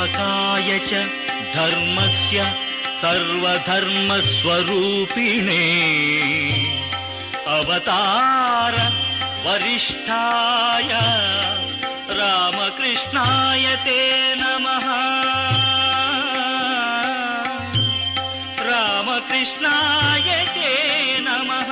स्थापकाय च धर्मस्य सर्वधर्मस्वरूपिणे अवतार वरिष्ठाय रामकृष्णाय ते नमः। रामकृष्णाय ते नमः।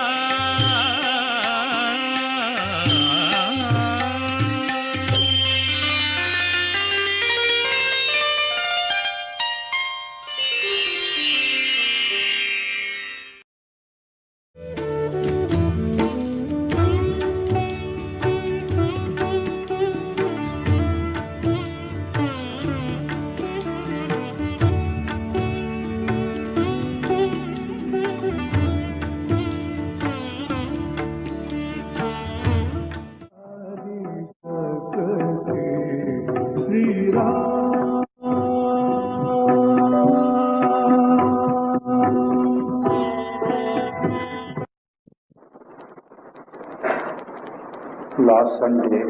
Last Sunday,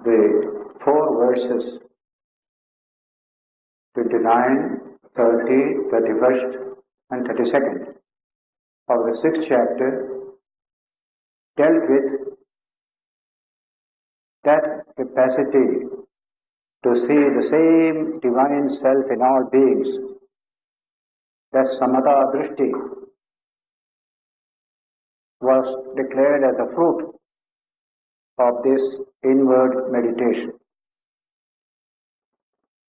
the 4 verses 29, 30, 31st and 32nd of the 6th chapter dealt with that capacity to see the same divine self in all beings, that samatha drishti was declared as a fruit of this inward meditation.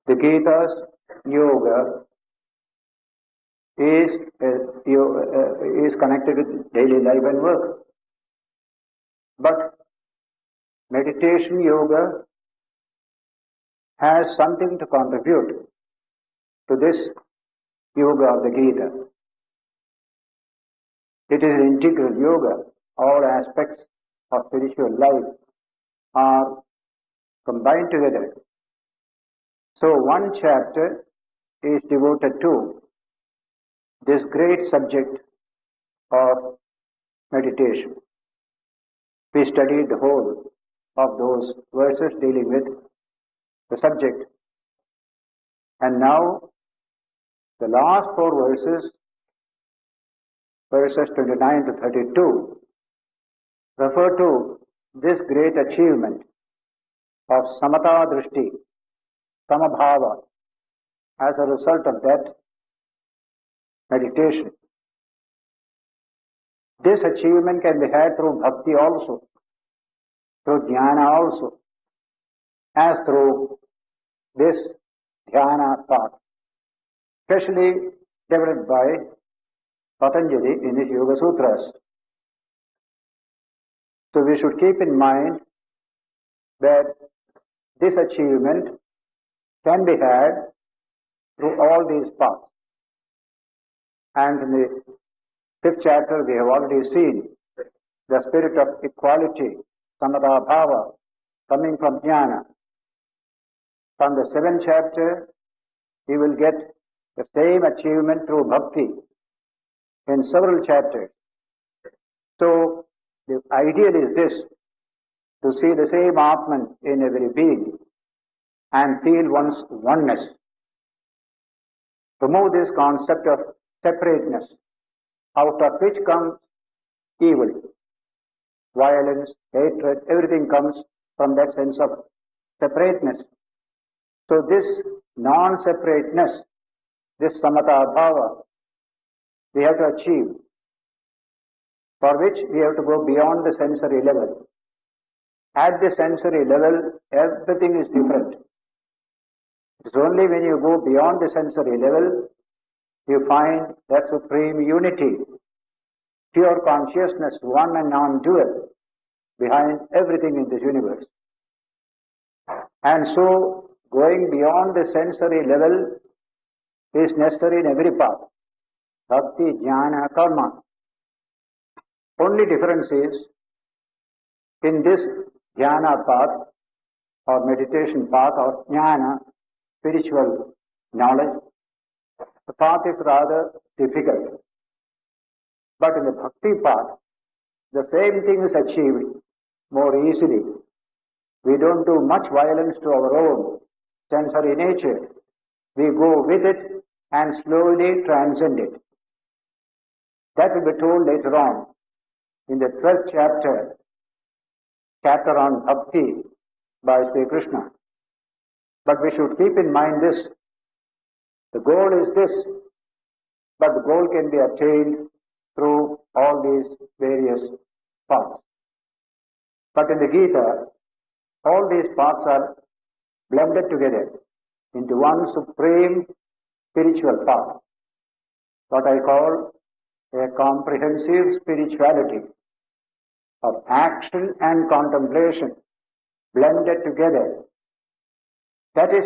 The Gita's yoga is connected with daily life and work. But meditation yoga has something to contribute to this yoga of the Gita. It is an integral yoga. All aspects of spiritual life are combined together. So one chapter is devoted to this great subject of meditation. We studied the whole of those verses dealing with the subject. And now the last 4 verses 29 to 32, refer to this great achievement of samatha drishti, samabhava, as a result of that meditation. This achievement can be had through bhakti also, through jnana also, as through this dhyana path, especially developed by Patanjali in his Yoga Sutras. So we should keep in mind that this achievement can be had through all these paths. And in the 5th chapter we have already seen the spirit of equality, samatha bhava, coming from jnana. From the 7th chapter he will get the same achievement through bhakti in several chapters. So the ideal is this, to see the same Atman in every being and feel one's oneness. Remove this concept of separateness, out of which comes evil, violence, hatred, everything comes from that sense of separateness. So this non-separateness, this samatha bhava, we have to achieve, for which we have to go beyond the sensory level. At the sensory level, everything is different. It's only when you go beyond the sensory level, you find that supreme unity, pure consciousness, one and non-dual, behind everything in this universe. And so, going beyond the sensory level is necessary in every path. Bhakti, jnana, karma. Only difference is, in this jnana path, or meditation path, or jnana, spiritual knowledge, the path is rather difficult. But in the bhakti path, the same thing is achieved more easily. We don't do much violence to our own sensory nature. We go with it and slowly transcend it. That will be told later on in the 12th chapter on Bhakti by Sri Krishna. But we should keep in mind this. The goal is this, but the goal can be attained through all these various paths. But in the Gita, all these paths are blended together into one supreme spiritual path, what I call a comprehensive spirituality of action and contemplation blended together. That is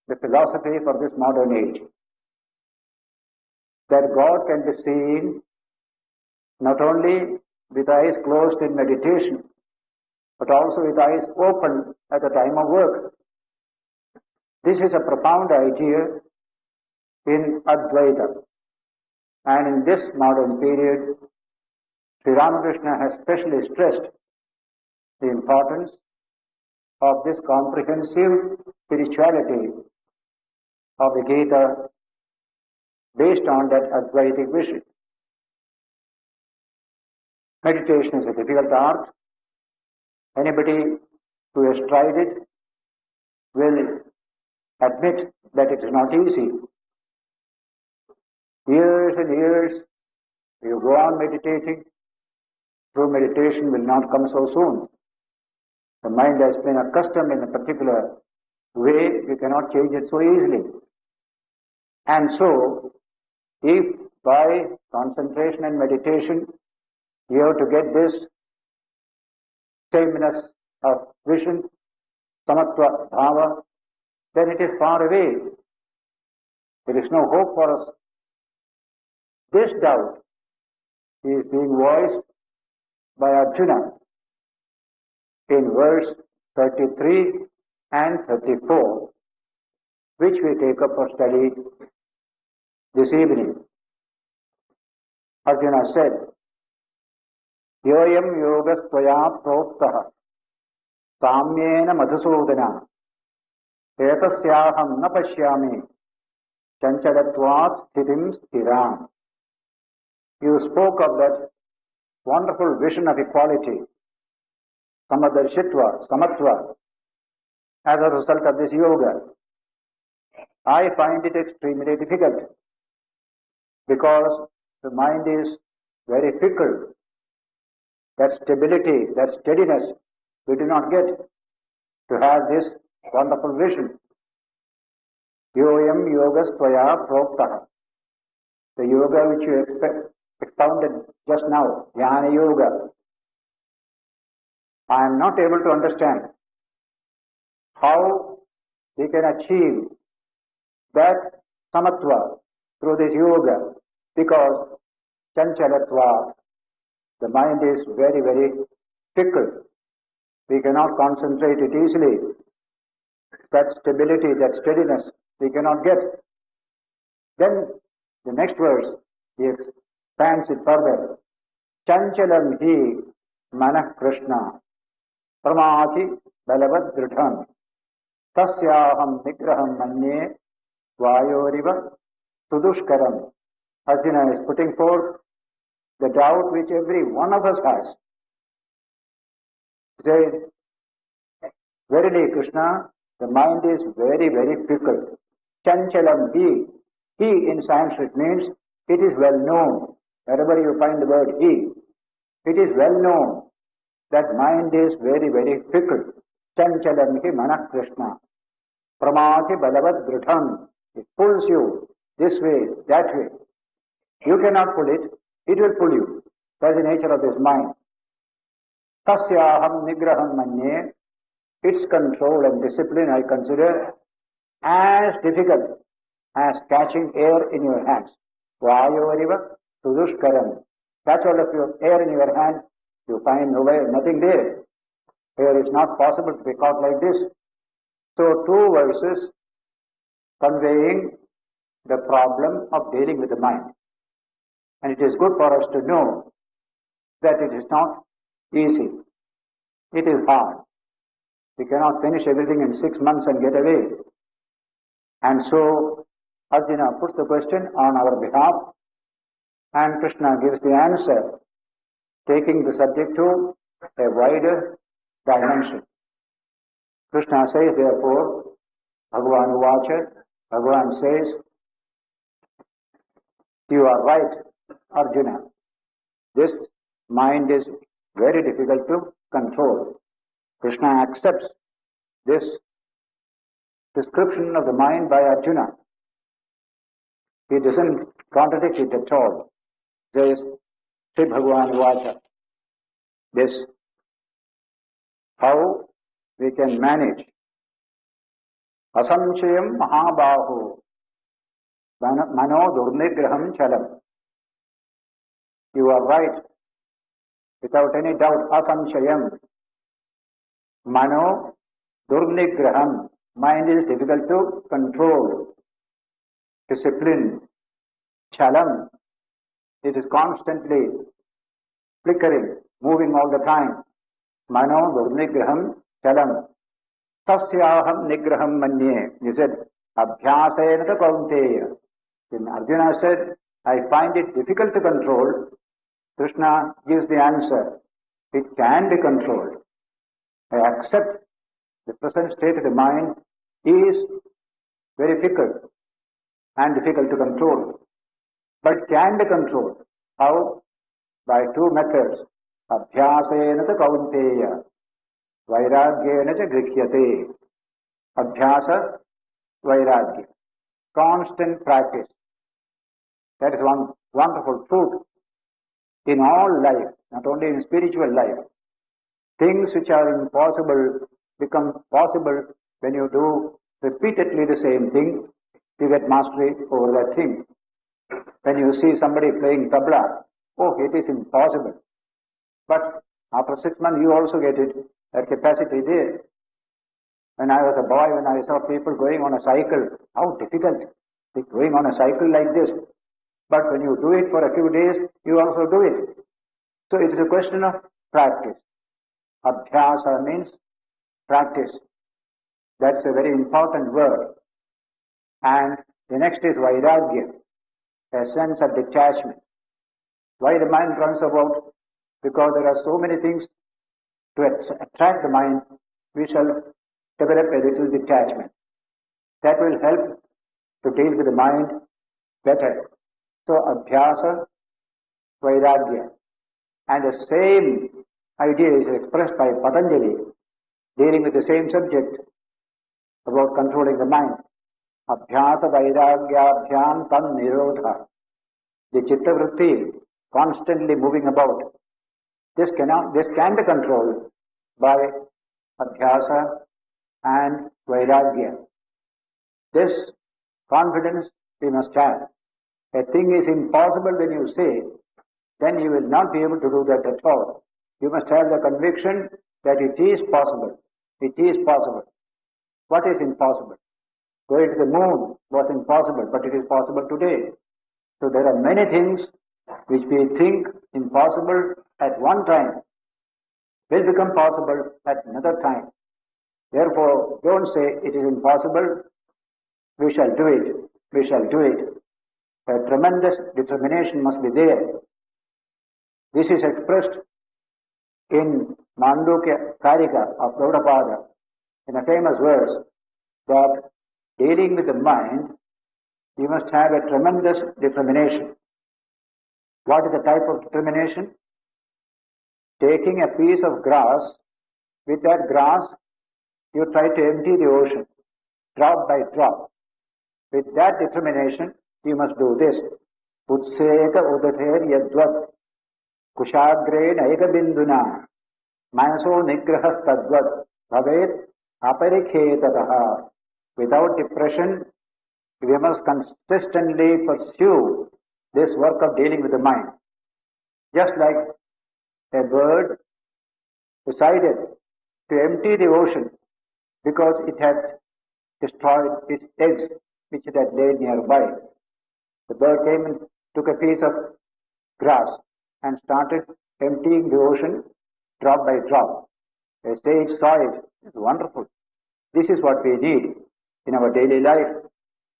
the philosophy for this modern age. That God can be seen not only with eyes closed in meditation, but also with eyes open at the time of work. This is a profound idea in Advaita. And in this modern period, Sri Ramakrishna has specially stressed the importance of this comprehensive spirituality of the Gita based on that Advaitic vision. Meditation is a difficult art. Anybody who has tried it will admit that it is not easy. Years and years, you go on meditating. True meditation will not come so soon. The mind has been accustomed in a particular way, you cannot change it so easily. And so, if by concentration and meditation you have to get this sameness of vision, samatva bhava, then it is far away. There is no hope for us. This doubt is being voiced by Arjuna in verse 33 and 34, which we take up for study this evening. Arjuna said, Yoyam yogas tvaya proktaha samyena madhusudana etasyaham na pashyami chanchalatvat sthitim sthiram. You spoke of that wonderful vision of equality, samadarshitva, samatva, as a result of this yoga. I find it extremely difficult because the mind is very fickle. That stability, that steadiness, we do not get to have this wonderful vision. Yoyam yogas tvaya proktaha. The yoga which you expounded just now, Jnana Yoga. I am not able to understand how we can achieve that samatva through this yoga, because chanchalatva, the mind is very, very fickle. We cannot concentrate it easily. That stability, that steadiness, we cannot get. Then the next verse, he expands it further. Chanchalam hi manah Krishna pramati balavad dridham tasyaham nigraham manye vayoriva sudushkaram. Arjuna is putting forth the doubt which every one of us has. He says, verily Krishna, the mind is very, very fickle. Chanchalam hi. He in Sanskrit means it is well known. Wherever you find the word he, it is well known that mind is very, very fickle. Chanchalam hi manah Krishna. Pramati balavat dridham. It pulls you this way, that way. You cannot pull it, it will pull you. That's the nature of this mind. Tasyaham nigraham manye. Its control and discipline I consider as difficult as catching air in your hands. Vayoriva sudushkaram. Catch all of your air in your hand, you find nowhere, nothing there. Air is not possible to be caught like this. So two verses conveying the problem of dealing with the mind. And it is good for us to know that it is not easy. It is hard. We cannot finish everything in 6 months and get away. And so Arjuna puts the question on our behalf, and Krishna gives the answer, taking the subject to a wider dimension. Krishna says, therefore, Bhagavan Uvacha, Bhagavan says, you are right, Arjuna. This mind is very difficult to control. Krishna accepts this description of the mind by Arjuna. He doesn't contradict it at all. Says, Sri Bhagavan Uvacha, this, how we can manage. Asamshayam mahabahu mano durnigraham chalam. You are right, without any doubt. Asamshayam mano durnigraham. Mind is difficult to control. Discipline, chalam. It is constantly flickering, moving all the time. Mano durnigraham chalam. Tasyaham nigraham manye. He said, abhyasena kaunteya. When Arjuna said, I find it difficult to control, Krishna gives the answer. It can be controlled. I accept the present state of the mind is very fickle and difficult to control, but can be controlled. How? By two methods. Abhyasena kaunteya. Vairagyena cha grikhyate. Abhyasa, vairagya. Constant practice. That is one wonderful truth in all life, not only in spiritual life. Things which are impossible become possible when you do repeatedly the same thing. You get mastery over that thing. When you see somebody playing tabla, oh, it is impossible. But after 6 months, you also get it, that capacity there. When I was a boy, when I saw people going on a cycle, how difficult, going on a cycle like this. But when you do it for a few days, you also do it. So it is a question of practice. Abhyasa means practice. That's a very important word. And the next is vairagya, a sense of detachment. Why the mind runs about? Because there are so many things to attract the mind. We shall develop a little detachment. That will help to deal with the mind better. So abhyasa, vairagya. And the same idea is expressed by Patanjali, dealing with the same subject about controlling the mind. Abhyasa vairagyabhyam tam nirodha. The chitta vritti, constantly moving about. This can be controlled by abhyasa and vairagya. This confidence we must have. A thing is impossible when you say, then you will not be able to do that at all. You must have the conviction that it is possible. It is possible. What is impossible? Going to the moon was impossible, but it is possible today. So there are many things which we think impossible at one time will become possible at another time. Therefore, don't say it is impossible. We shall do it. We shall do it. A tremendous determination must be there. This is expressed in Mandukya Karika of Gaudapada in a famous verse that dealing with the mind, you must have a tremendous determination. What is the type of determination? Taking a piece of grass, with that grass, you try to empty the ocean, drop by drop. With that determination, you must do this. Utseka udater yadvat, kushagre naika binduna, manaso nigrahas tadvat, bhavet aparikhetataha. Without depression, we must consistently pursue this work of dealing with the mind. Just like a bird decided to empty the ocean because it had destroyed its eggs which it had laid nearby. The bird came and took a piece of grass and started emptying the ocean drop by drop. A sage saw it. It's wonderful. This is what we need in our daily life.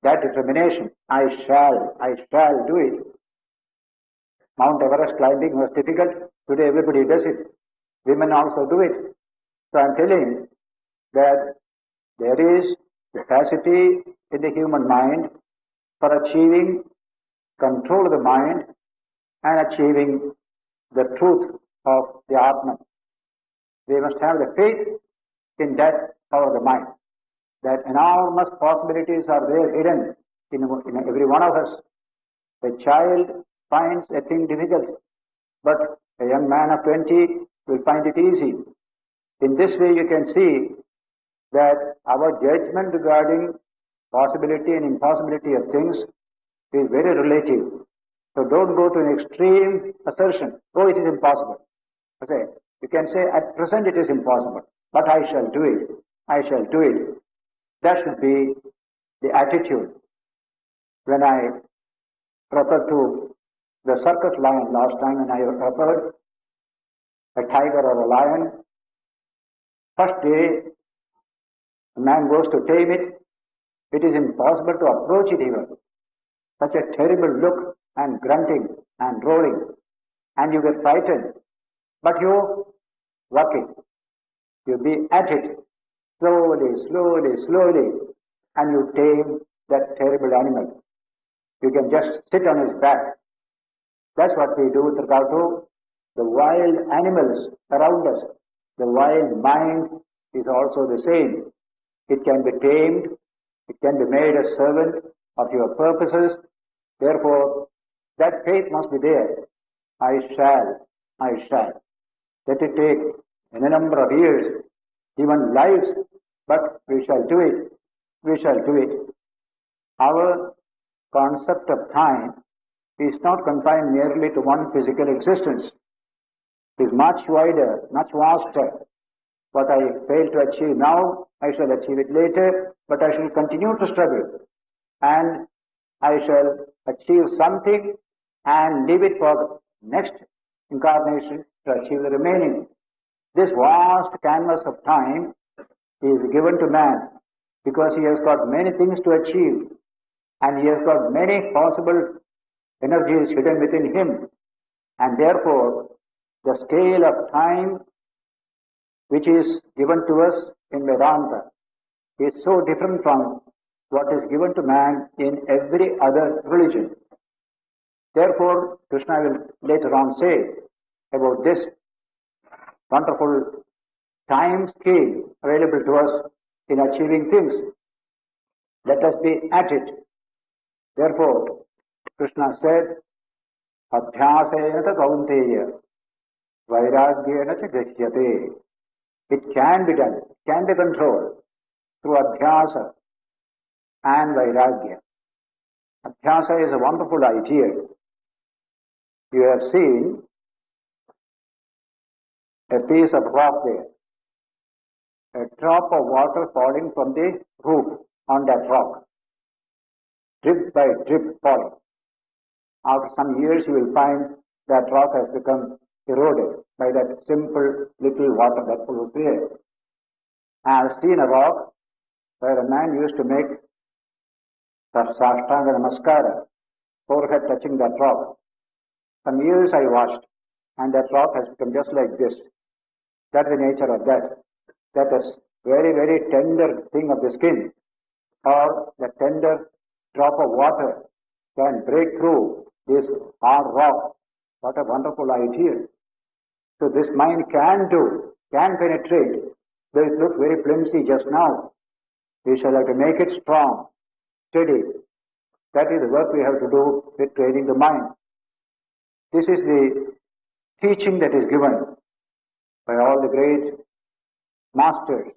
That determination. I shall do it. Mount Everest climbing was difficult. Today everybody does it. Women also do it. So I'm telling that there is capacity in the human mind for achieving control of the mind and achieving the truth of the Atman. We must have the faith in that power of the mind. That enormous possibilities are there hidden in every one of us. A child finds a thing difficult, but a young man of 20 will find it easy. In this way you can see that our judgment regarding possibility and impossibility of things is very relative. So don't go to an extreme assertion, oh it is impossible. Okay, you can say at present it is impossible, but I shall do it. I shall do it. That should be the attitude. When I referred to the circus lion last time, and I referred a tiger or a lion, first day a man goes to tame it, it is impossible to approach it even. Such a terrible look and grunting and roaring, and you get frightened. But you work it. You be at it slowly, and you tame that terrible animal. You can just sit on his back. That's what we do with regard to the wild animals around us. The wild mind is also the same. It can be tamed. It can be made a servant of your purposes. Therefore, that faith must be there. I shall. Let it take any number of years, even lives, but we shall do it. Our concept of time is not confined merely to one physical existence. It is much wider, much vaster. What I fail to achieve now, I shall achieve it later, but I shall continue to struggle. And I shall achieve something and leave it for the next incarnation to achieve the remaining. This vast canvas of time is given to man because he has got many things to achieve and he has got many possible energies hidden within him. And therefore, the scale of time which is given to us in Vedanta is so different from what is given to man in every other religion. Therefore, Krishna will later on say about this wonderful time scale available to us in achieving things. Let us be at it. Therefore, Krishna said, Adhyasena kaunteya vairagyena cha gashyate. It can be done, it can be controlled through adhyasa and vairagya. Adhyasa is a wonderful idea. You have seen a piece of rock there, a drop of water falling from the roof on that rock, drip by drip falling. After some years you will find that rock has become eroded by that simple little water that flows there. I have seen a rock where a man used to make Sashtanga Namaskara, forehead touching that rock. Some years I watched, and that rock has become just like this. That's the nature of that. That is very, very tender thing of the skin, or the tender drop of water can break through this hard rock. What a wonderful idea. So this mind can penetrate, though it looks very flimsy just now. We shall have to make it strong, steady. That is the work we have to do with training the mind. This is the teaching that is given by all the great masters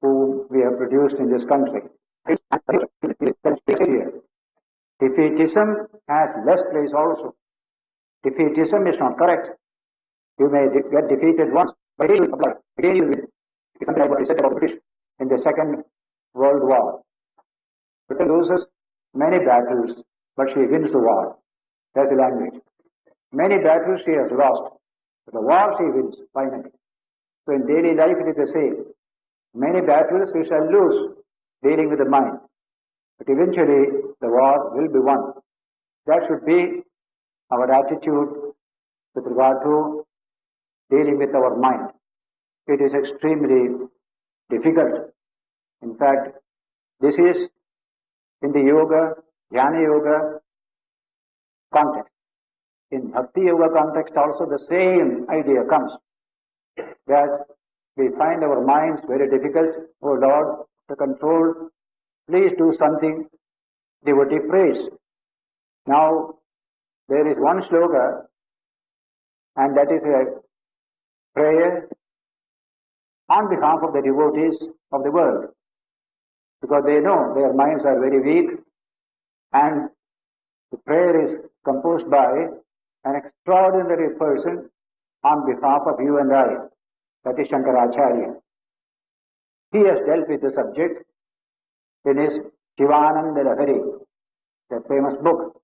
whom we have produced in this country. Defeatism has less place also. Defeatism is not correct. You may get defeated once, but again you will. It's something like what we said about British in the Second World War. Britain loses many battles, but she wins the war. That's the language. Many battles she has lost, but the war she wins finally. So in daily life it is the same. Many battles we shall lose dealing with the mind. But eventually the war will be won. That should be our attitude with regard to dealing with our mind. It is extremely difficult. In fact, this is in the yoga, jnana yoga context. In bhakti yoga context also the same idea comes, that we find our minds very difficult. Oh Lord, to control, please do something. Devotee prays. Now, there is one sloka, and that is a prayer on behalf of the devotees of the world, because they know their minds are very weak, and the prayer is composed by an extraordinary person on behalf of you and I, that is Shankaracharya. He has dealt with the subject in his Shivananda Lahari, that famous book.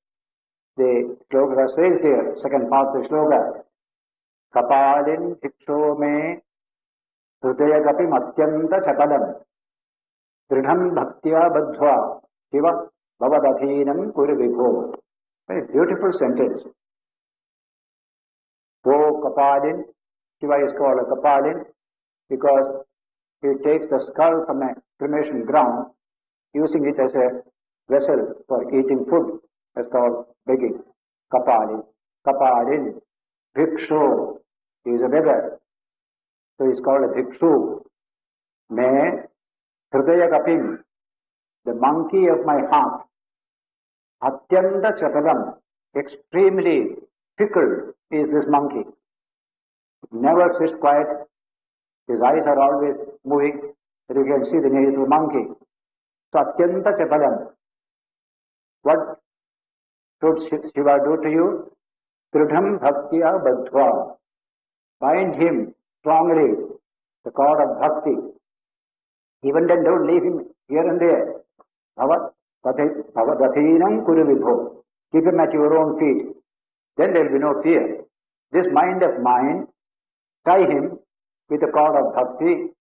The sloka says there, second part of the sloka, Kapalin Hiksho me Hrudayagapi Matyanta Chakalam Dridham Bhaktya Badhva Shiva Bhavadadhinam Kuru Vibho. Very beautiful sentence. Oh Kapalin, Shiva is called a Kapalin because he takes the skull from a cremation ground, using it as a vessel for eating food. That's called begging. Kapalin. Kapalin. Bhikshu. He is a beggar. So he is called a bhikshu. Me Hridayagapim. The monkey of my heart. Atyanta chakalam. Extremely fickle is this monkey. It never sits quiet. His eyes are always moving. So you can see the name of the monkey. So atyanta chakalam. What should Shiva do to you? Dridham bhaktya badhva. Bind him strongly, the cord of bhakti. Even then don't leave him here and there. Bhavadatinam kuru vibho. Keep him at your own feet. Then there will be no fear. This mind of mine, tie him with the cord of bhakti.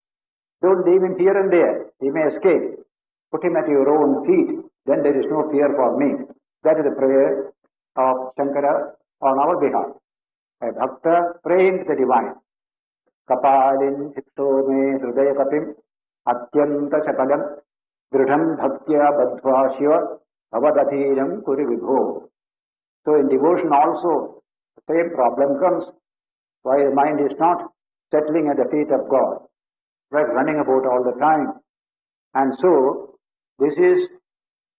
Don't leave him here and there. He may escape. Put him at your own feet. Then there is no fear for me. That is the prayer of Shankara on our behalf. A bhakta praying to the divine. Kapalin hikto me hridayakapim atyanta chakalam dridham bhaktya badhva shiva bhavadadhinam kuri vibho. So in devotion also the same problem comes. Why the mind is not settling at the feet of God, right, running about all the time. And so this is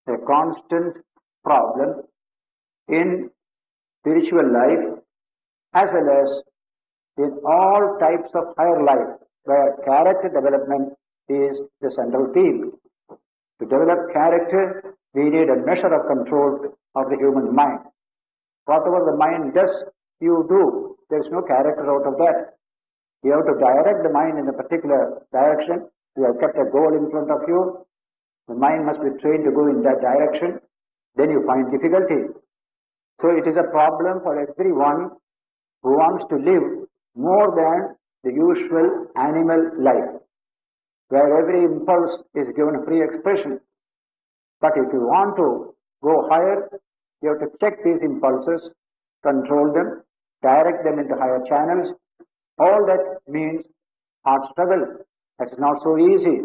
a constant problem in spiritual life as well as in all types of higher life, where character development is the central theme. To develop character, we need a measure of control of the human mind. Whatever the mind does, you do. There is no character out of that. You have to direct the mind in a particular direction. You have kept a goal in front of you. The mind must be trained to go in that direction. Then you find difficulty. So it is a problem for everyone who wants to live more than the usual animal life, where every impulse is given free expression. But if you want to go higher, you have to check these impulses, control them, direct them into higher channels. All that means hard struggle. That is not so easy.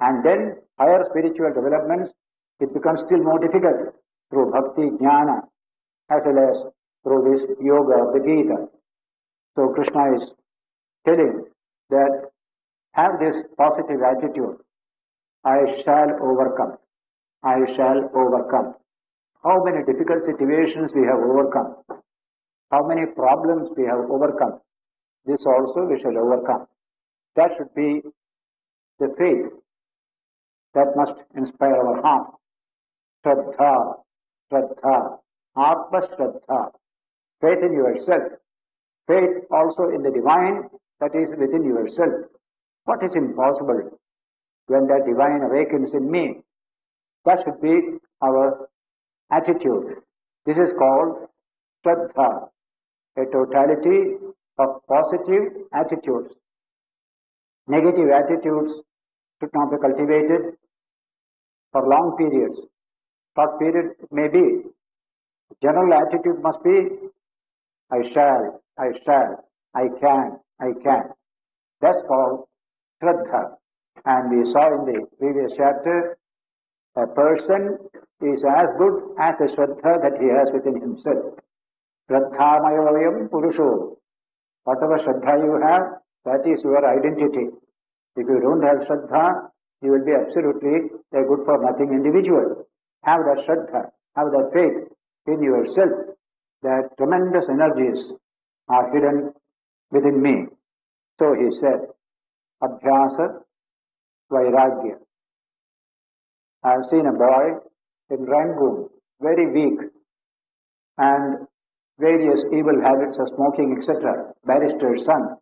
And then higher spiritual developments, it becomes still more difficult through bhakti, jnana, as well as through this yoga of the Gita. So Krishna is telling that have this positive attitude. I shall overcome. I shall overcome. How many difficult situations we have overcome. How many problems we have overcome. This also we shall overcome. That should be the faith that must inspire our heart. Shraddha, Shraddha, Atma Shraddha. Faith in yourself. Faith also in the divine that is within yourself. What is impossible when that divine awakens in me? That should be our attitude. This is called Shraddha, a totality of positive attitudes. Negative attitudes should not be cultivated for long periods. Short period it may be. General attitude must be, I shall, I can. That's called Shraddha. And we saw in the previous chapter, a person is as good as the Shraddha that he has within himself. Shraddhamayoyam Purusho. Whatever Shraddha you have, that is your identity. If you don't have Shraddha, you will be absolutely a good for nothing individual. Have that Shraddha, have that faith in yourself, that tremendous energies are hidden within me. So he said, Abhyasa Vairagya. I have seen a boy in Rangoon, very weak, and various evil habits of smoking, etc. Barrister's son.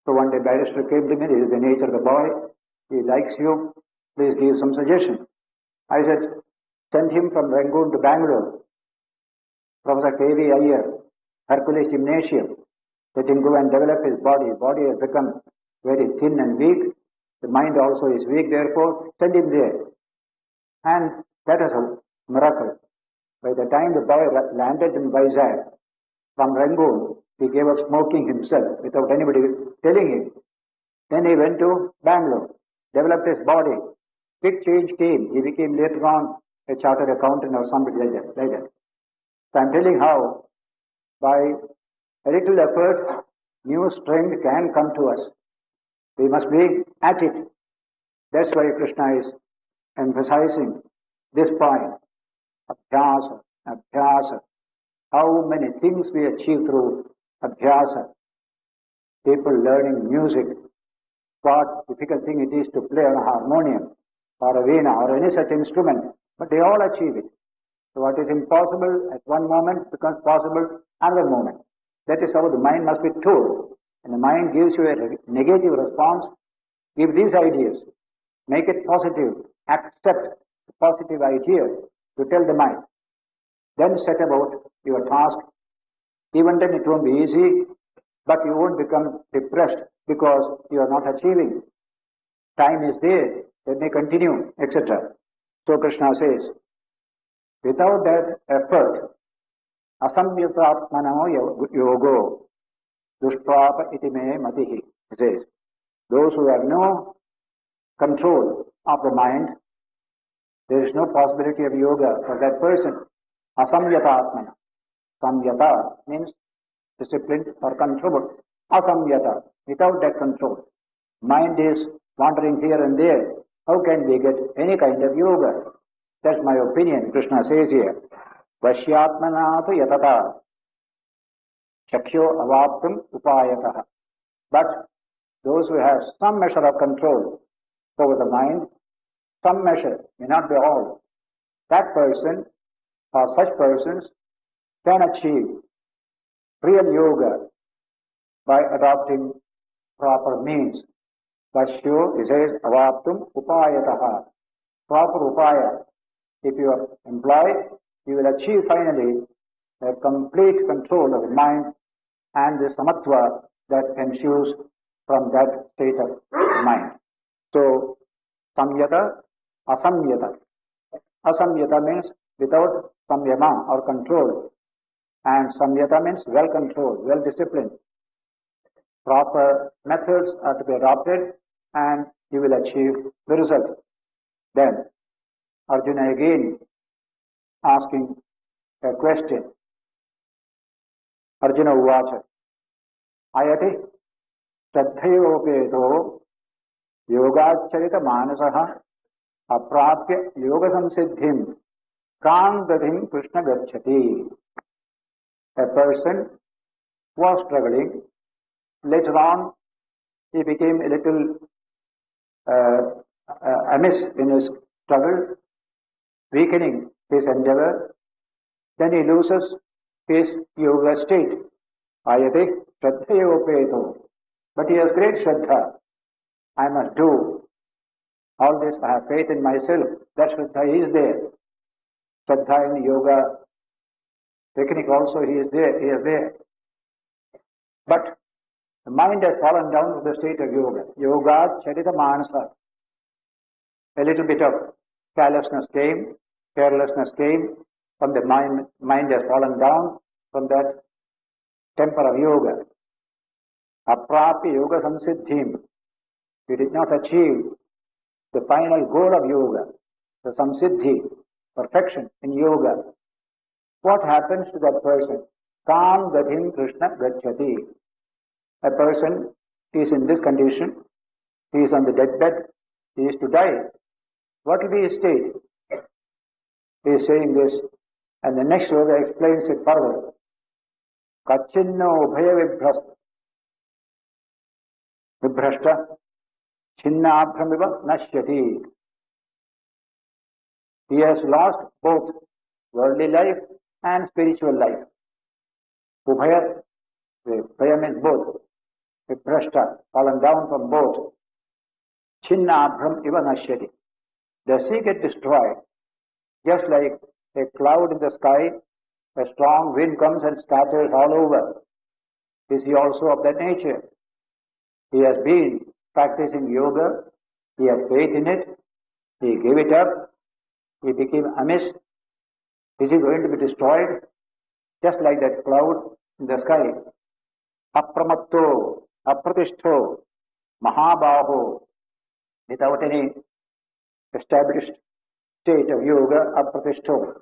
So one day barrister came to me, this is the nature of the boy, he likes you, please give some suggestion. I said, send him from Rangoon to Bangalore. Professor K.V. Iyer, Hercules Gymnasium, let him go and develop his body. Body has become very thin and weak. The mind also is weak, therefore send him there. And that is a miracle. By the time the boy landed in Vizag, from Rangoon, he gave up smoking himself without anybody telling him. Then he went to Bangalore, developed his body. Big change came. He became later on a chartered accountant or something like that. So I'm telling how by a little effort, new strength can come to us. We must be at it. That's why Krishna is emphasizing this point. Abhyasa, abhyasa. How many things we achieve through abhyasa. People learning music, what difficult thing it is to play on a harmonium or a veena or any such instrument, but they all achieve it. So what is impossible at one moment becomes possible another moment. That is how the mind must be told. And the mind gives you a negative response. Give these ideas. Make it positive. Accept the positive idea to tell the mind. Then set about your task. Even then it won't be easy, but you won't become depressed because you are not achieving. Time is there. Let me continue, etc. So Krishna says, without that effort, asamyatatmano yogo dushprapa iti me matihi. He says, those who have no control of the mind, there is no possibility of yoga for that person. Asamyatatmana. Samyata means discipline or control. Asamyata, without that control. Mind is wandering here and there. How can we get any kind of yoga? That's my opinion. Krishna says here, Vashyatmanatu yatata Shakyo avaptum upayataha. But those who have some measure of control over the mind, some measure, may not be all, that person or such persons can achieve real yoga by adopting proper means. Vashyo, he says, avaptum upayataha. Proper upaya. If you employ, you will achieve finally a complete control of the mind and the samatva that ensues from that state of mind. So, samyata, asamyata. Asamyata means without samyama or control. And samyata means well controlled, well disciplined. Proper methods are to be adopted and you will achieve the result. Then, Arjuna again asking a question. Arjuna uvacha. Ayati Shraddhayopeto Yogacharita Manasaha Aprapya Yoga Samsiddhim Kandadim Krishna Gacchati. A person was struggling. Later on, he became a little amiss in his struggle, weakening his endeavor. Then he loses his yoga state. Ayate Shraddhayopeto. But he has great Shraddha. I must do all this. I have faith in myself. That Shraddha is there. Shraddha in yoga technique also he is there. But The mind has fallen down to the state of yoga. Yoga charita manasa. A little bit of carelessness came from the mind. Mind has fallen down from that temper of yoga. Aprapi yoga samsiddhim. He did not achieve the final goal of yoga, the samsiddhi, perfection in yoga. What happens to that person? Kam gadhim Krishna gacchati. A person is in this condition, he is on the deathbed, he is to die. What will be his state? He is saying this, and the next sloka explains it further. Kachinno ubhaya vibhrashta chinnabhramiva nashyati. He has lost both worldly life and spiritual life. Ubhaya, ubhaya means both. Vibhrashta, fallen down from both. Chinnabhram iva nashyati. Does he get destroyed? Just like a cloud in the sky, a strong wind comes and scatters all over. Is he also of that nature? He has been practicing yoga, he had faith in it, he gave it up, he became amiss. Is he going to be destroyed? Just like that cloud in the sky. Apramatto, apratishto, mahabaho, without any established state of yoga, apratishto,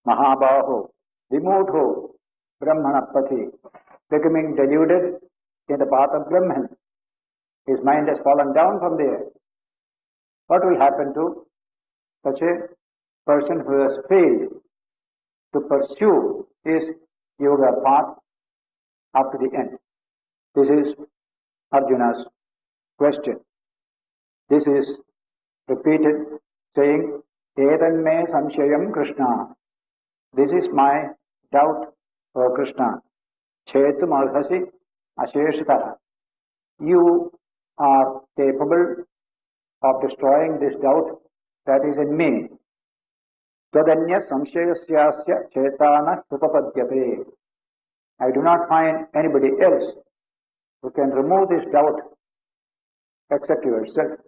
mahabaho, vimudho, brahmanapati, becoming deluded in the path of Brahman. His mind has fallen down from there. What will happen to such a person who has failed to pursue his yoga path up to the end? This is Arjuna's question. This is repeated saying, Edanme samshayam Krishna. This is my doubt, O Krishna. Chetum arhasi asheshitaha. You are capable of destroying this doubt that is in me. Tadanya samshayasyasya chetana supapadyate. I do not find anybody else who can remove this doubt except yourself.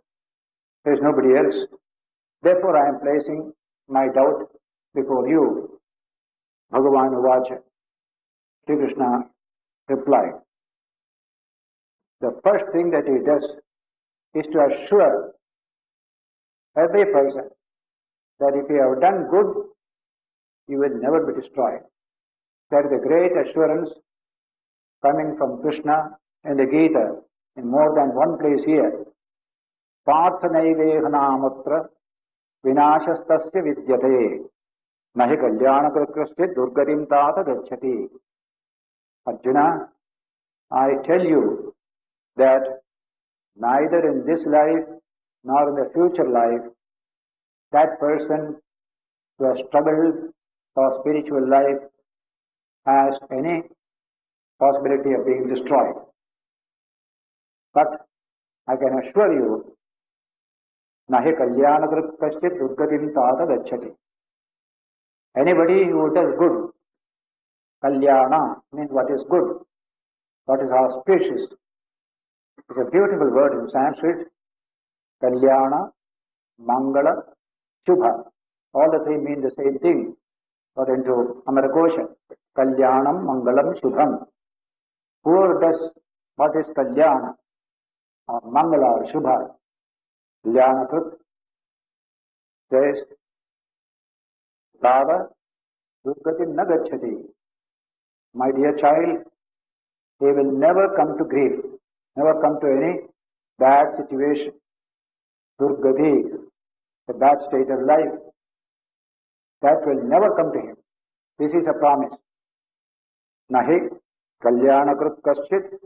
There is nobody else. Therefore I am placing my doubt before you. Bhagavan Uvacha. Sri Krishna replied. The first thing that he does is to assure every person that if you have done good, you will never be destroyed. That is a great assurance coming from Krishna in the Gita in more than one place here. Parthanaivehanamatra vinashastasya vidyate nahi kalyanakrikrasya durgatim tata gacchati. Arjuna, I tell you that neither in this life nor in the future life that person who has struggled for spiritual life has any possibility of being destroyed. But I can assure you, nahi kalyanakrit kaschit durgatim tata gacchati. Anybody who does good, kalyana means what is good, what is auspicious. It's a beautiful word in Sanskrit. Kalyana, Mangala, Shubha. All the three mean the same thing. According to Amaragosha. Kalyanam, Mangalam, Shubham. Whoever does what is Kalyana, or Mangala, or Shubha, Kalyanakrit, says, Dada, Durgatim Nagachati. My dear child, he will never come to grief. Never come to any bad situation. Durgati, a bad state of life. That will never come to him. This is a promise. Nahi kalyanakrit kaschit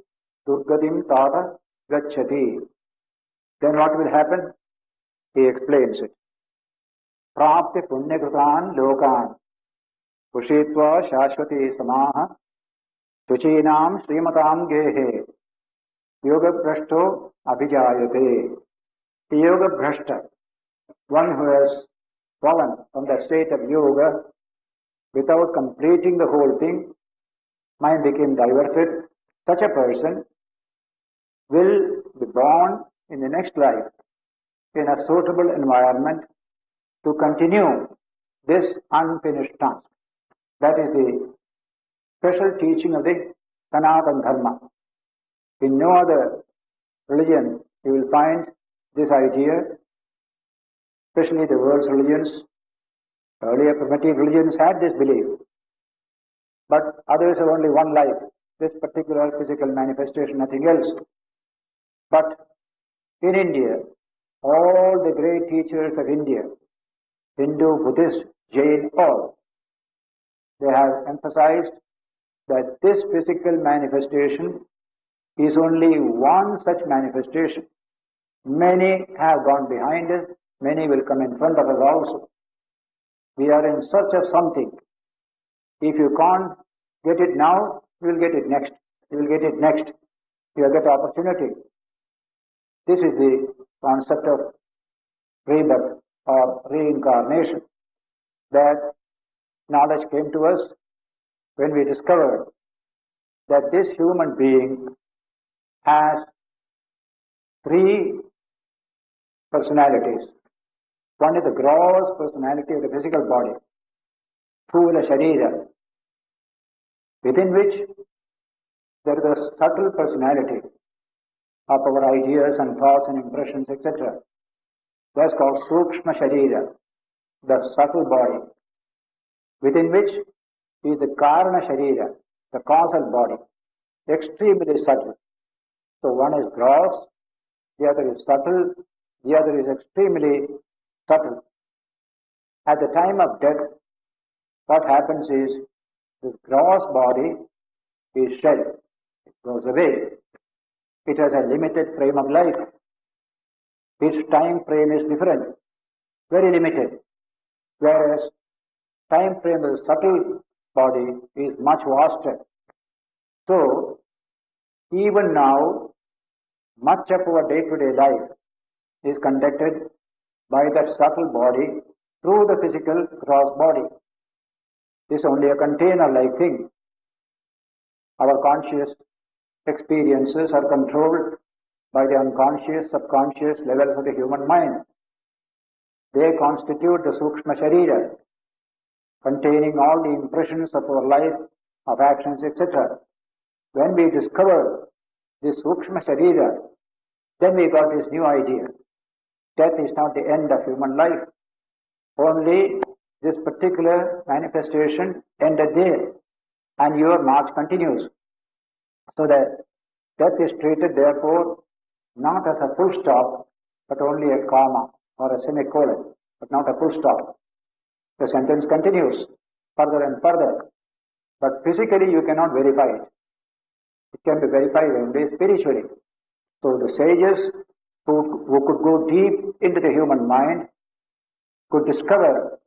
durgatim tata gacchati. Then what will happen? He explains it. Prapti punyakritan lokan ushitva shashvati samaha tuchinam srimatam gehe yoga bhrashto abhijayate. The yoga bhrashta, one who has fallen from the state of yoga without completing the whole thing, mind became diverted. Such a person will be born in the next life in a suitable environment to continue this unfinished task. That is the special teaching of the Sanatana Dharma. In no other religion you will find this idea, especially the world's religions. Earlier primitive religions had this belief, but others have only one life, this particular physical manifestation, nothing else. But in India, all the great teachers of India, Hindu, Buddhist, Jain, all, they have emphasized that this physical manifestation is only one such manifestation. Many have gone behind us, many will come in front of us also. We are in search of something. If you can't get it now, you will get it next. You will get it next. You will get opportunity. This is the concept of rebirth or reincarnation. That knowledge came to us when we discovered that this human being has three personalities. One is the gross personality of the physical body, Sthula Sharira, within which there is a subtle personality of our ideas and thoughts and impressions, etc. That's called Sukshma Sharira, the subtle body, within which is the Karana Sharira, the causal body, extremely subtle. So one is gross, the other is subtle, the other is extremely subtle. At the time of death, what happens is the gross body is shed, it goes away. It has a limited frame of life. Its time frame is different, very limited, whereas time frame of the subtle body is much vaster. So, even now, much of our day-to-day life is conducted by that subtle body through the physical gross body. This is only a container-like thing. Our conscious experiences are controlled by the unconscious, subconscious levels of the human mind. They constitute the Sukshma Sharira, containing all the impressions of our life, of actions, etc. When we discover this Sukshma Sharira, then we got this new idea. Death is not the end of human life. Only this particular manifestation ended there, and your march continues. So that death is treated, therefore, not as a full stop, but only a comma or a semicolon, but not a full stop. The sentence continues further and further, but physically you cannot verify it. It can be verified only spiritually. So the sages who could go deep into the human mind could discover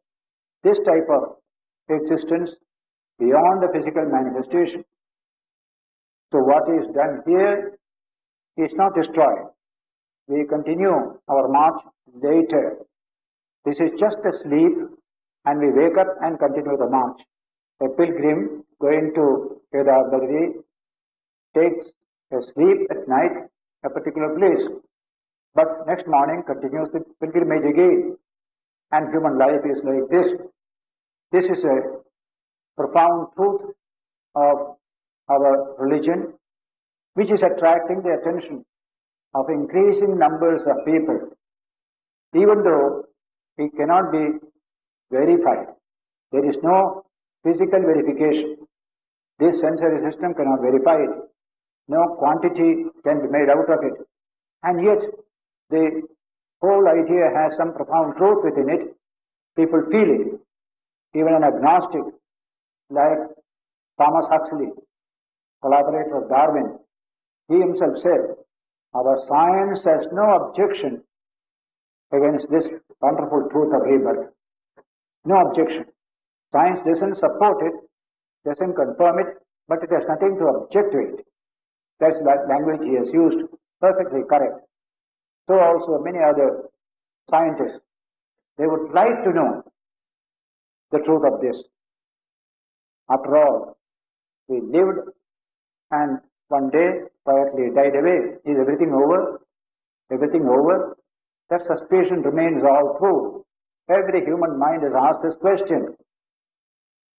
this type of existence beyond the physical manifestation. So what is done here is not destroyed. We continue our march later. This is just a sleep, and we wake up and continue the march. A pilgrim going to Kedar takes a sleep at night at a particular place, but next morning continues the pilgrimage again. And human life is like this. This is a profound truth of our religion, which is attracting the attention of increasing numbers of people, even though it cannot be verified. There is no physical verification. This sensory system cannot verify it. No quantity can be made out of it. And yet, the whole idea has some profound truth within it. People feel it. Even an agnostic like Thomas Huxley, collaborator of Darwin, he himself said, our science has no objection against this wonderful truth of rebirth. No objection. Science doesn't support it, doesn't confirm it, but it has nothing to object to it. That's the language he has used, perfectly correct. So also many other scientists, they would like to know the truth of this. After all, we lived and one day quietly died away. Is everything over? Everything over? That suspicion remains all through. Every human mind has asked this question.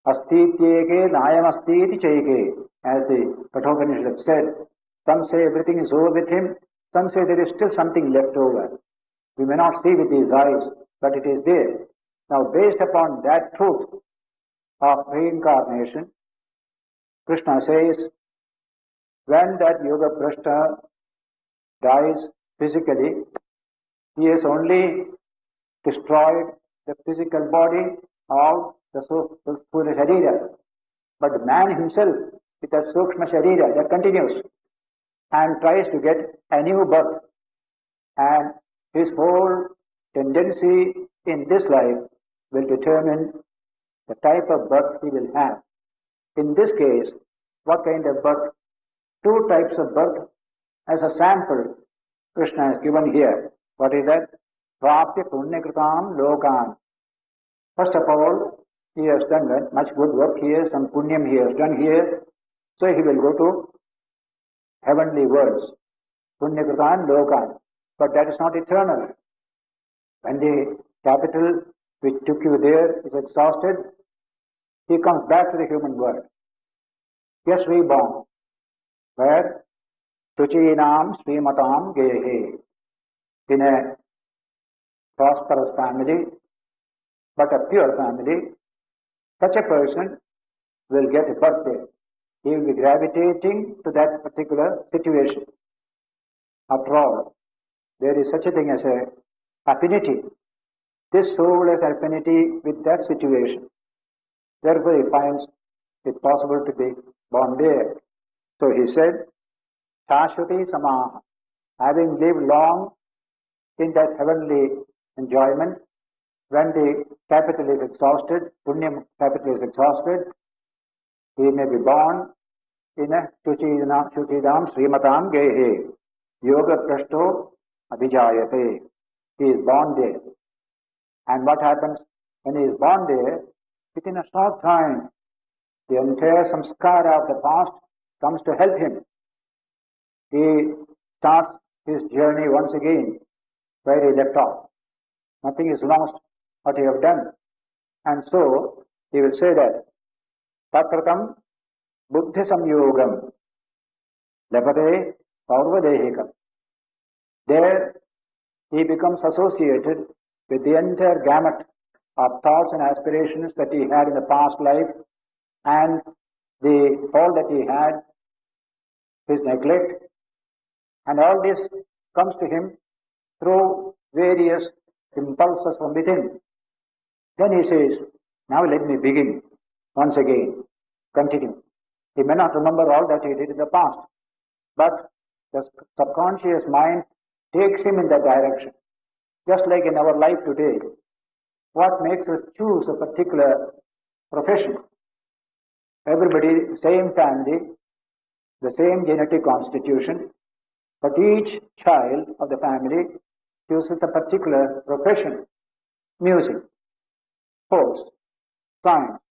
Astityeke nayam astiti chaike. As the Kathopanishad said, some say everything is over with him, some say there is still something left over. We may not see with these eyes, but it is there. Now, based upon that truth of reincarnation, Krishna says, when that yoga prashta dies physically, he has only destroyed the physical body of the Sthula Sharira. But the man himself, with that Sukshma Sharira, that continues and tries to get a new birth. And his whole tendency in this life will determine the type of birth he will have. In this case, what kind of birth? Two types of birth as a sample Krishna has given here. What is that? Prapya punyakritam lokan. First of all, he has done much good work here, some punyam he has done here, so he will go to heavenly worlds. Punyakritam lokan. But that is not eternal. When the capital which took you there is exhausted, he comes back to the human world. Yes, reborn. Where? Tuchinam Srimatam Gehe. In a prosperous family, but a pure family, such a person will get a birthday. He will be gravitating to that particular situation. After all, there is such a thing as a affinity. This soul has affinity with that situation. Therefore, he finds it possible to be born there. So he said, Shashwati Samaha, having lived long in that heavenly enjoyment, when the capital is exhausted, punyam capital is exhausted, he may be born in a Tuchidam Srimatam Gehe, Yoga Prashto Abhijayate. He is born there. And what happens when he is born there? Within a short time, the entire samskara of the past comes to help him. He starts his journey once again where he left off. Nothing is lost what he have done. And so he will say that Tatratam Buddhi Samyogam Lepate Paurvadehikam. There he becomes associated with the entire gamut of thoughts and aspirations that he had in the past life, and all that he had, his neglect, and all this comes to him through various impulses from within. Then he says, now let me begin once again, continue. He may not remember all that he did in the past, but the subconscious mind takes him in that direction. Just like in our life today, what makes us choose a particular profession? Everybody, same family, the same genetic constitution, but each child of the family chooses a particular profession. Music, sports, science,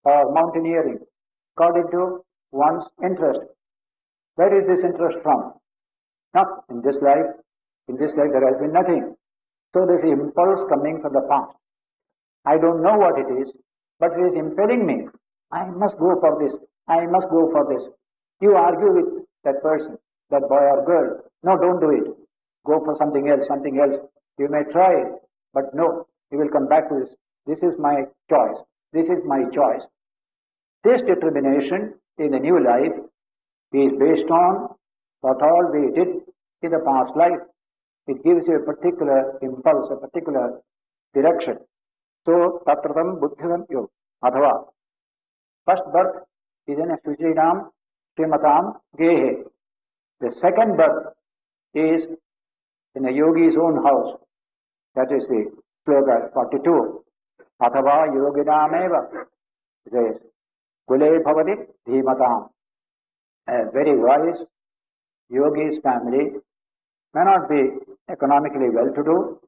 or mountaineering, according to one's interest. Where is this interest from? Not in this life. In this life there has been nothing. So there is impulse coming from the past. I don't know what it is, but it is impelling me. I must go for this. I must go for this. You argue with that person, that boy or girl. No, don't do it. Go for something else, something else. You may try it, but no, you will come back to this. This is my choice. This is my choice. This determination in the new life is based on what all we did in the past life. It gives you a particular impulse, a particular direction. So, tatratam buddhisam yog. Adhava. First birth is in a Shuchinam Srimatam Gehe. The second birth is in a yogi's own house. That is the sloka 42. Athava yoginameva. It says, Kule bhavati dhimatam. A very wise yogi's family may not be economically well-to-do,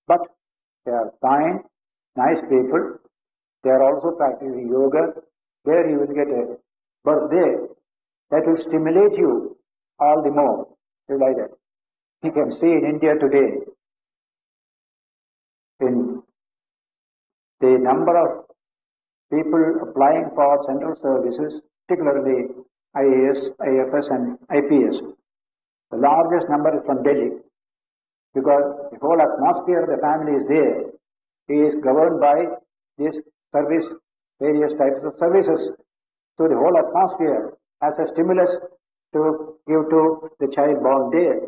but they are fine, nice people. They are also practicing yoga. There you will get a birth there. that will stimulate you all the more. You like that? You can see in India today, in the number of people applying for central services, particularly IAS, IFS and IPS. The largest number is from Delhi, because the whole atmosphere of the family is there. He is governed by this service, various types of services. So the whole atmosphere has a stimulus to give to the child born there.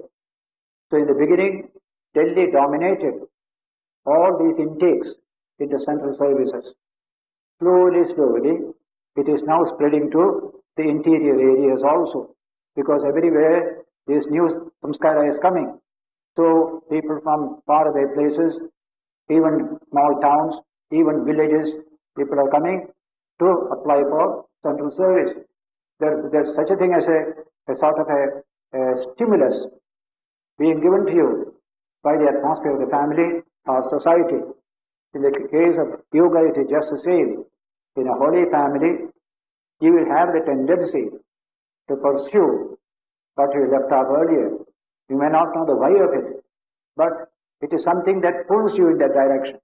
So in the beginning, Delhi dominated all these intakes into central services. Slowly, it is now spreading to the interior areas also, because everywhere this new samskara is coming. So people from faraway places, even small towns, even villages, people are coming to apply for central service. There's such a thing as a sort of a stimulus being given to you by the atmosphere of the family or society. In the case of yoga, it is just the same. In a holy family, you will have the tendency to pursue what you left off earlier. You may not know the why of it, but it is something that pulls you in that direction.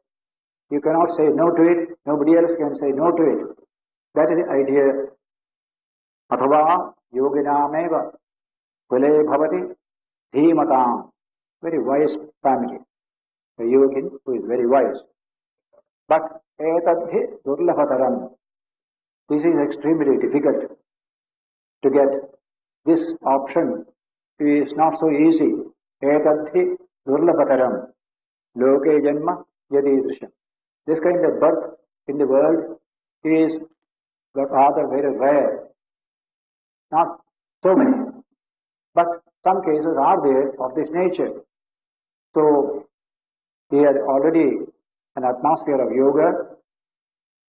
You cannot say no to it, nobody else can say no to it. That is the idea. Athava yoginameva kule bhavati dhimatam. Very wise family. A yogin who is very wise. But etadhi durlabhataram. This is extremely difficult to get. This option is not so easy. Etadhi durlabhataram. Loke janma yadidrisham. This kind of birth in the world is rather very rare. Not so many. But some cases are there of this nature. So he had already an atmosphere of yoga.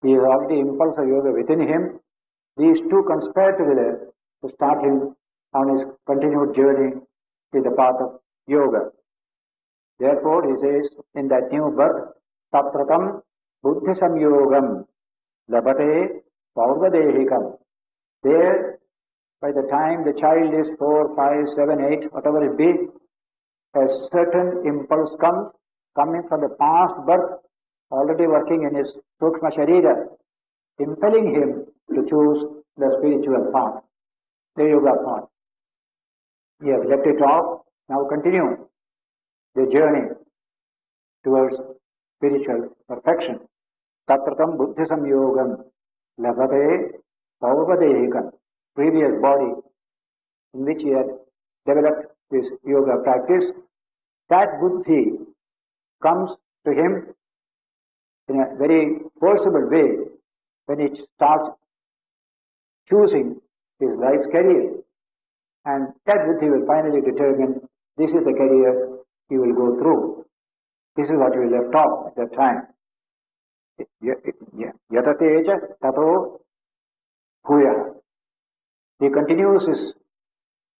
He has already impulse of yoga within him. These two conspire together to start him on his continued journey in the path of yoga. Therefore, he says, in that new birth, tapratam buddhi samyogam labate paurvadehikam. There, by the time the child is 4, 5, 7, 8, whatever it be, a certain impulse comes, coming from the past birth, already working in his sukshma sharira, impelling him to choose the spiritual path, the yoga path. He has left it off, now continue the journey towards spiritual perfection. Tatratam buddhi samyogam labhate paurvadehikam. Previous body in which he had developed this yoga practice, that buddhi comes to him in a very forcible way when he starts choosing his life's career. And that buddhi will finally determine this is the career he will go through. This is what we left off at that time. Yatateja tato bhuya. He continues his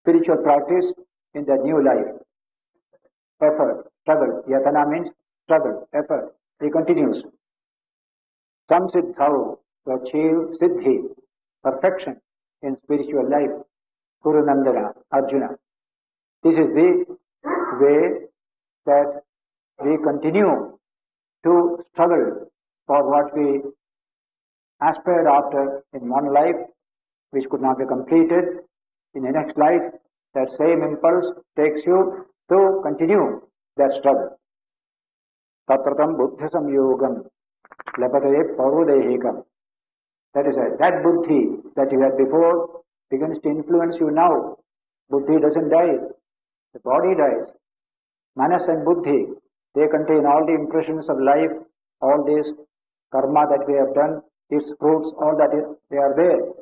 spiritual practice in the new life. Effort, struggle. Yatana means struggle, effort. He continues. Samsiddhau, to achieve siddhi, perfection in spiritual life. Kurunandana, Arjuna. This is the way that we continue to struggle for what we aspired after in one life, which could not be completed. In the next life, that same impulse takes you to continue that struggle. Tatratam buddhi samyogam labhate paurvadehikam. That is that buddhi that you had before begins to influence you now. Buddhi doesn't die. The body dies. Manas and buddhi, they contain all the impressions of life, all this karma that we have done, its fruits, all that they are there.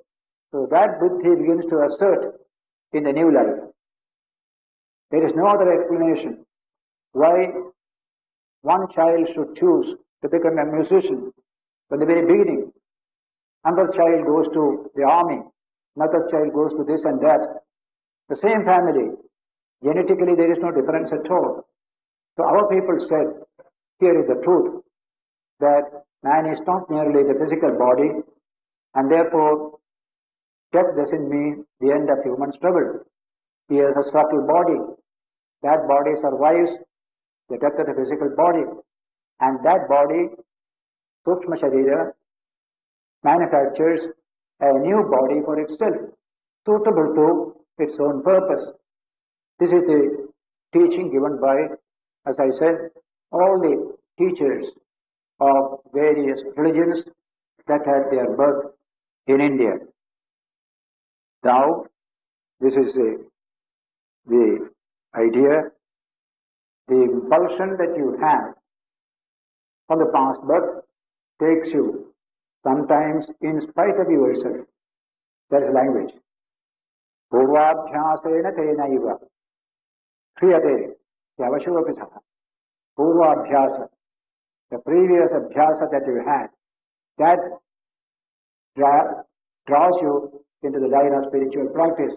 So that buddhi begins to assert in the new life. There is no other explanation why one child should choose to become a musician from the very beginning. Another child goes to the army, another child goes to this and that. The same family, genetically there is no difference at all. So our people said, here is the truth, that man is not merely the physical body, and therefore Death doesn't mean the end of human struggle. He has a subtle body. That body survives the death of the physical body. And that body, Sukshma Sharira, manufactures a new body for itself, suitable to its own purpose. This is the teaching given by, as I said, all the teachers of various religions that had their birth in India. Now, this is the idea, the impulsion that you have from the past birth takes you sometimes in spite of yourself. That is language. Purvabhyasena tenaiva kriyate yavashuvapitha. Purvabhyasa, the previous abhyasa that you had, that draws you into the line of spiritual practice.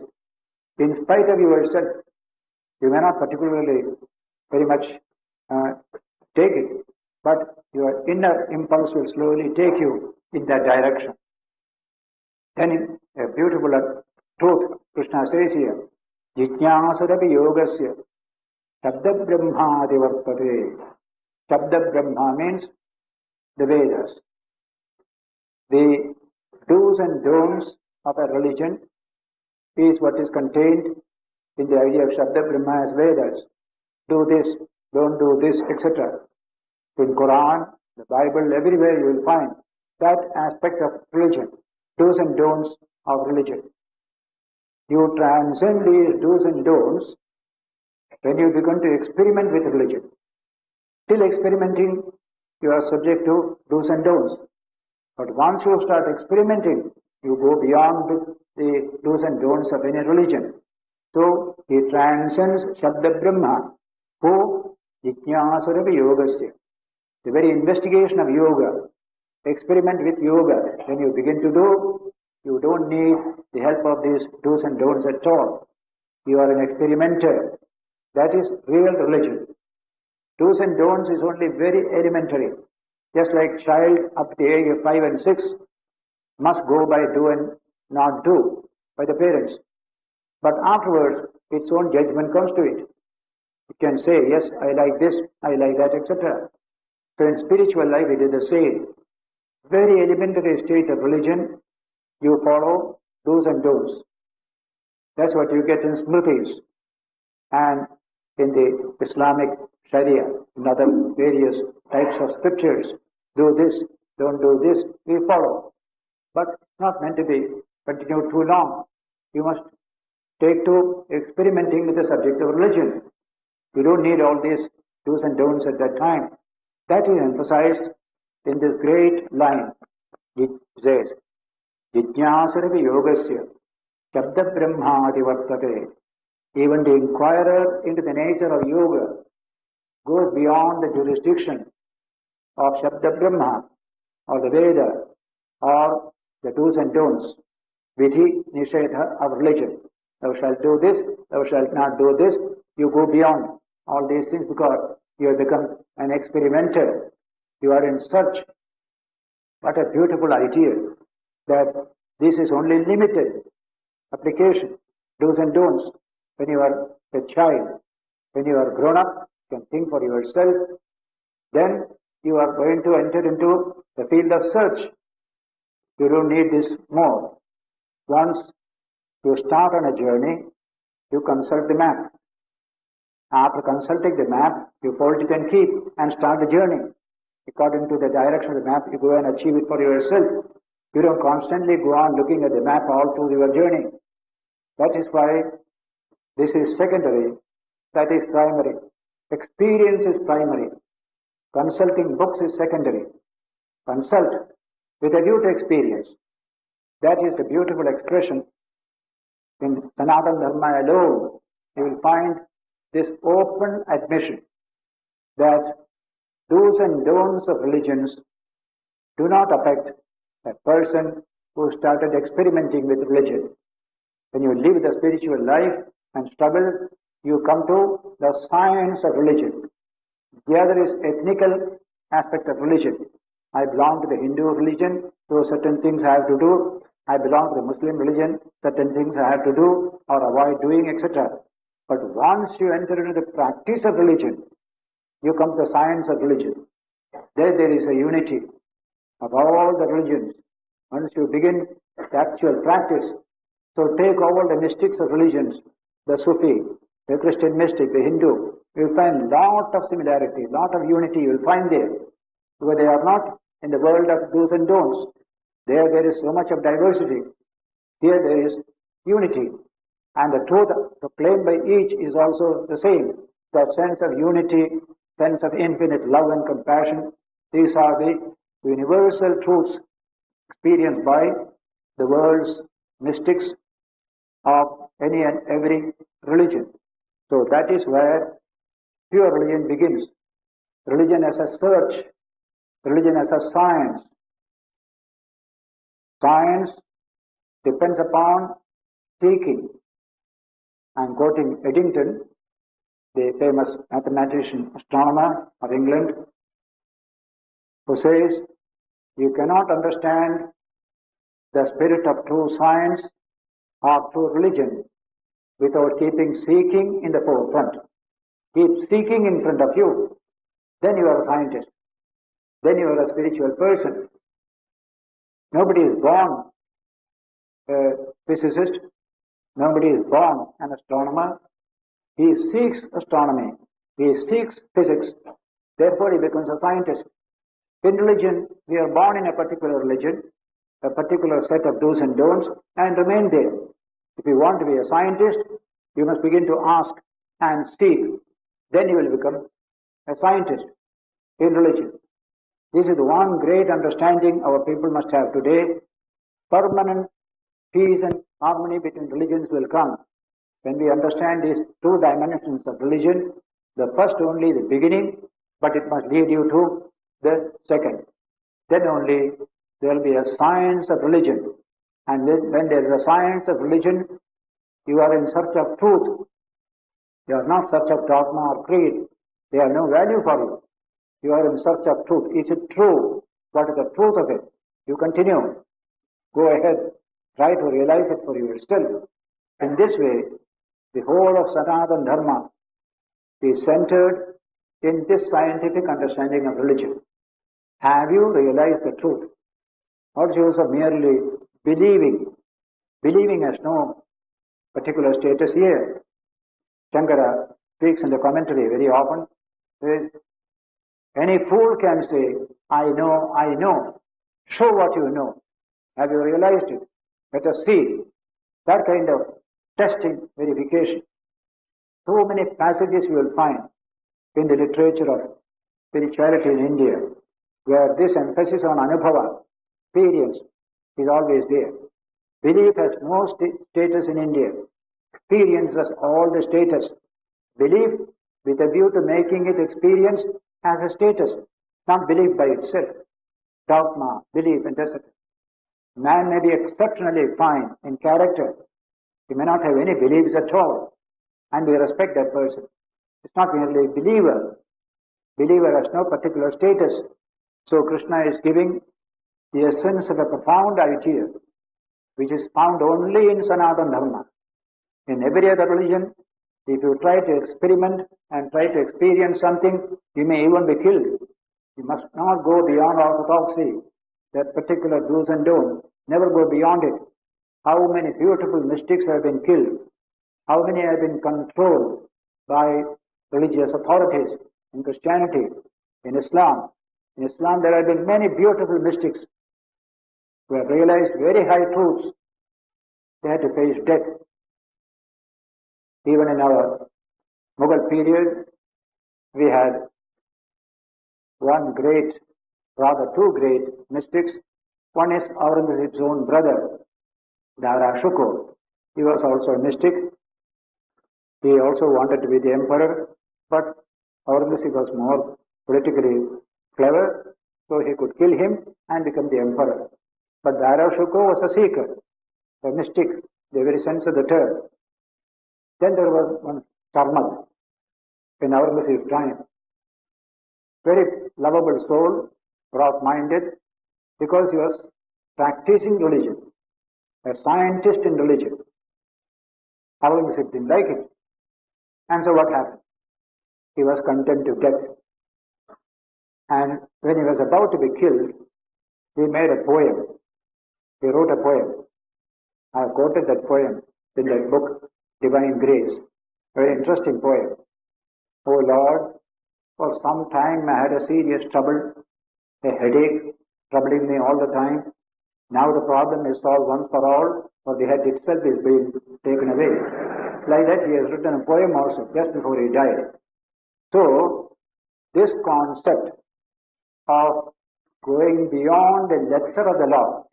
In spite of yourself, you may not particularly very much take it, but your inner impulse will slowly take you in that direction. Then in a beautiful truth, Krishna says here, Jijñāsurapi yogasya Shabda Brahma Divartate. Shabda Brahma means the Vedas. The do's and don'ts of a religion is what is contained in the idea of Shabda Brahma as Vedas. Do this, don't do this, etc. In Quran, the Bible, everywhere you will find that aspect of religion, do's and don'ts of religion. You transcend these do's and don'ts when you begin to experiment with religion. Till experimenting, you are subject to do's and don'ts. But once you start experimenting, you go beyond the do's and don'ts of any religion. So, he transcends Shabda Brahma, who Jijñāsurapi yogasya. The very investigation of yoga, experiment with yoga, when you begin to do, you don't need the help of these do's and don'ts at all. You are an experimenter. That is real religion. Do's and don'ts is only very elementary. Just like child up to the age of 5 and 6 must go by do and not do by the parents. But afterwards, its own judgment comes to it. It can say, yes, I like this, I like that, etc. So in spiritual life, it is the same. Very elementary state of religion, you follow do's and don'ts. That's what you get in Smritis and in the Islamic Sharia, in other various types of scriptures. Do this, don't do this, we follow. But it's not meant to be continued too long. You must take to experimenting with the subject of religion. You don't need all these do's and don'ts at that time. That is emphasized in this great line. It says, Jijñāsurapi yogasya Shabda Brahmādi Vartate. Even the inquirer into the nature of yoga goes beyond the jurisdiction of Shabda Brahma or the Veda or the do's and don'ts, Vidhi Nishedha of religion. Thou shalt do this, thou shalt not do this. You go beyond all these things because you have become an experimenter. You are in search. What a beautiful idea that this is only limited application, do's and don'ts. When you are a child, when you are grown up, you can think for yourself. Then you are going to enter into the field of search. You don't need this more. Once you start on a journey, you consult the map. After consulting the map, you fold it and keep and start the journey. According to the direction of the map, you go and achieve it for yourself. You don't constantly go on looking at the map all through your journey. That is why this is secondary, that is primary. Experience is primary. Consulting books is secondary. Consult with a view to experience. That is a beautiful expression. In Sanatana Dharma alone, you will find this open admission that do's and don'ts of religions do not affect a person who started experimenting with religion. When you live the spiritual life and struggle, you come to the science of religion. The other is ethnical aspect of religion. I belong to the Hindu religion, so certain things I have to do. I belong to the Muslim religion, certain things I have to do or avoid doing, etc. But once you enter into the practice of religion, you come to the science of religion. There is a unity of all the religions. Once you begin the actual practice, so take all the mystics of religions, the Sufi, the Christian mystic, the Hindu, you will find lot of similarity, lot of unity you will find there. Because they are not in the world of do's and don'ts. There is so much of diversity. Here there is unity. And the truth proclaimed by each is also the same. That sense of unity, sense of infinite love and compassion, these are the universal truths experienced by the world's mystics of any and every religion. So that is where pure religion begins. Religion as a search, religion as a science. Science depends upon seeking. I am quoting Eddington, the famous mathematician, astronomer of England, who says, you cannot understand the spirit of true science or true religion without keeping seeking in the forefront. Keep seeking in front of you. Then you are a scientist. Then you are a spiritual person. Nobody is born a physicist. Nobody is born an astronomer. He seeks astronomy. He seeks physics. Therefore he becomes a scientist. In religion, we are born in a particular religion, a particular set of do's and don'ts, and remain there. If you want to be a scientist, you must begin to ask and seek. Then you will become a scientist in religion. This is the one great understanding our people must have today. Permanent peace and harmony between religions will come when we understand these two dimensions of religion. The first only the beginning, but it must lead you to the second. Then only there will be a science of religion. And when there is a science of religion, you are in search of truth. You are not in search of dogma or creed. They have no value for you. You are in search of truth. Is it true? What is the truth of it? You continue. Go ahead. Try to realize it for yourself. In this way, the whole of Sanatana Dharma is centered in this scientific understanding of religion. Have you realized the truth? Not use of merely believing. Believing has no particular status here. Shankara speaks in the commentary very often. Says, any fool can say, I know, I know. Show what you know. Have you realized it? Let us see. That kind of testing, verification. So many passages you will find in the literature of spirituality in India, where this emphasis on anubhava, experience, is always there. Belief has no status in India. Experience has all the status. Belief with a view to making it experience has a status, not belief by itself. Dogma, belief, and etc. Man may be exceptionally fine in character. He may not have any beliefs at all, and we respect that person. It's not merely a believer. Believer has no particular status. So Krishna is giving the essence of a profound idea, which is found only in Sanatana Dharma. In every other religion, if you try to experiment and try to experience something, you may even be killed. You must not go beyond orthodoxy, that particular do's and don'ts. Never go beyond it. How many beautiful mystics have been killed? How many have been controlled by religious authorities in Christianity, in Islam? In Islam there have been many beautiful mystics who have realized very high truths. They had to face death. Even in our Mughal period, we had one great, rather two great mystics. One is Aurangzeb's own brother, Dara Shuko. He was also a mystic. He also wanted to be the emperor, but Aurangzeb was more politically clever, so he could kill him and become the emperor. But Dara Shuko was a seeker, a mystic, the very sense of the term. Then there was one Karmal in Aurangzeb's time. Very lovable soul, broad-minded, because he was practicing religion. a scientist in religion. Aurangzeb didn't like it. And so what happened? He was condemned to death. And when he was about to be killed, he made a poem. He wrote a poem. I have quoted that poem in that book, Divine Grace. Very interesting poem. Oh Lord, for some time I had a serious trouble, a headache troubling me all the time. Now the problem is solved once for all, for the head itself is being taken away. Like that he has written a poem also, just before he died. So, this concept of going beyond the letter of the law